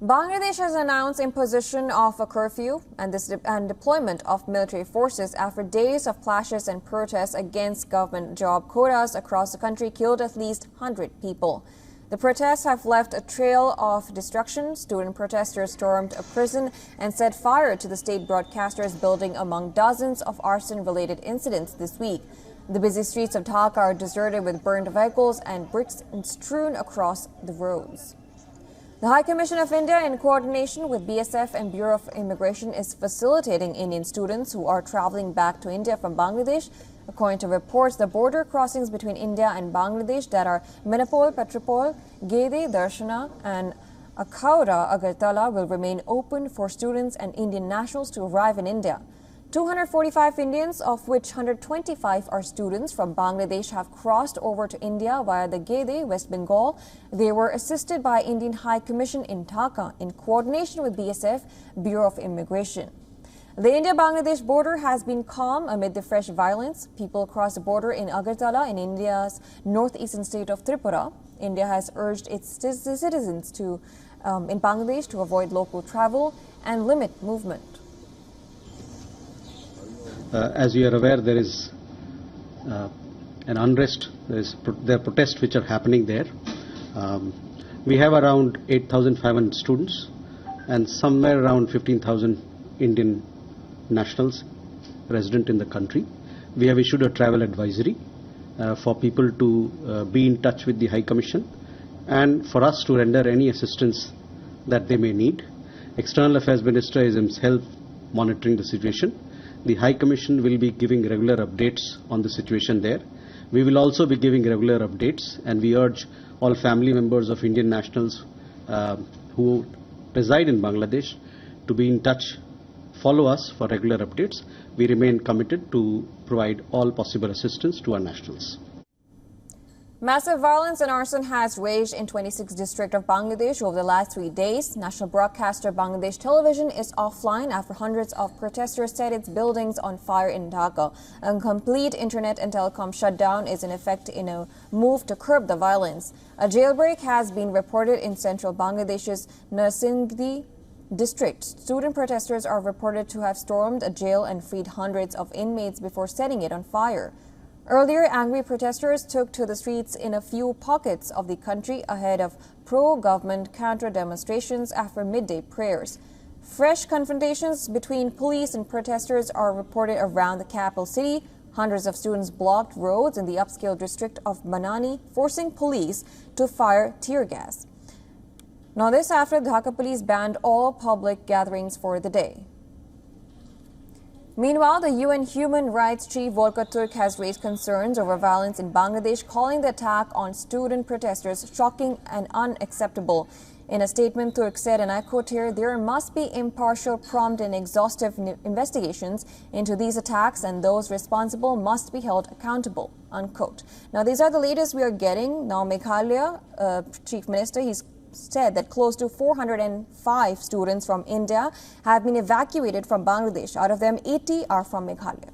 Bangladesh has announced imposition of a curfew and deployment of military forces after days of clashes and protests against government job quotas across the country killed at least 100 people. The protests have left a trail of destruction. Student protesters stormed a prison and set fire to the state broadcaster's building, among dozens of arson-related incidents this week. The busy streets of Dhaka are deserted with burned vehicles and bricks strewn across the roads. The High Commission of India, in coordination with BSF and Bureau of Immigration, is facilitating Indian students who are traveling back to India from Bangladesh. According to reports, the border crossings between India and Bangladesh that are Minapol, Petropol, Gede, Darshana and Akhaura, Agartala will remain open for students and Indian nationals to arrive in India. 245 Indians, of which 125 are students from Bangladesh, have crossed over to India via the Gede, West Bengal. They were assisted by Indian High Commission in Dhaka in coordination with BSF, Bureau of Immigration. The India-Bangladesh border has been calm amid the fresh violence. People cross the border in Agartala in India's northeastern state of Tripura. India has urged its citizens in Bangladesh to avoid local travel and limit movement. As you are aware, there is an unrest. There are protests which are happening there. We have around 8,500 students and somewhere around 15,000 Indian nationals resident in the country. We have issued a travel advisory for people to be in touch with the High Commission and for us to render any assistance that they may need. External Affairs Minister is himself monitoring the situation. The High Commission will be giving regular updates on the situation there. We will also be giving regular updates, and we urge all family members of Indian nationals who reside in Bangladesh to be in touch, follow us for regular updates. We remain committed to provide all possible assistance to our nationals. Massive violence and arson has raged in 26 districts of Bangladesh over the last 3 days. National broadcaster Bangladesh Television is offline after hundreds of protesters set its buildings on fire in Dhaka. A complete internet and telecom shutdown is in effect in a move to curb the violence. A jailbreak has been reported in central Bangladesh's Narsingdi district. Student protesters are reported to have stormed a jail and freed hundreds of inmates before setting it on fire. Earlier, angry protesters took to the streets in a few pockets of the country ahead of pro-government counter-demonstrations after midday prayers. Fresh confrontations between police and protesters are reported around the capital city. Hundreds of students blocked roads in the upscale district of Banani, forcing police to fire tear gas. Now, this after Dhaka police banned all public gatherings for the day. Meanwhile, the UN Human Rights Chief Volker Turk has raised concerns over violence in Bangladesh, calling the attack on student protesters shocking and unacceptable. In a statement, Turk said, and I quote here, "There must be impartial, prompt and exhaustive investigations into these attacks, and those responsible must be held accountable," unquote. Now, these are the latest we are getting. Now, Meghalaya Chief Minister, he's said that close to 405 students from India have been evacuated from Bangladesh. Out of them, 80 are from Meghalaya.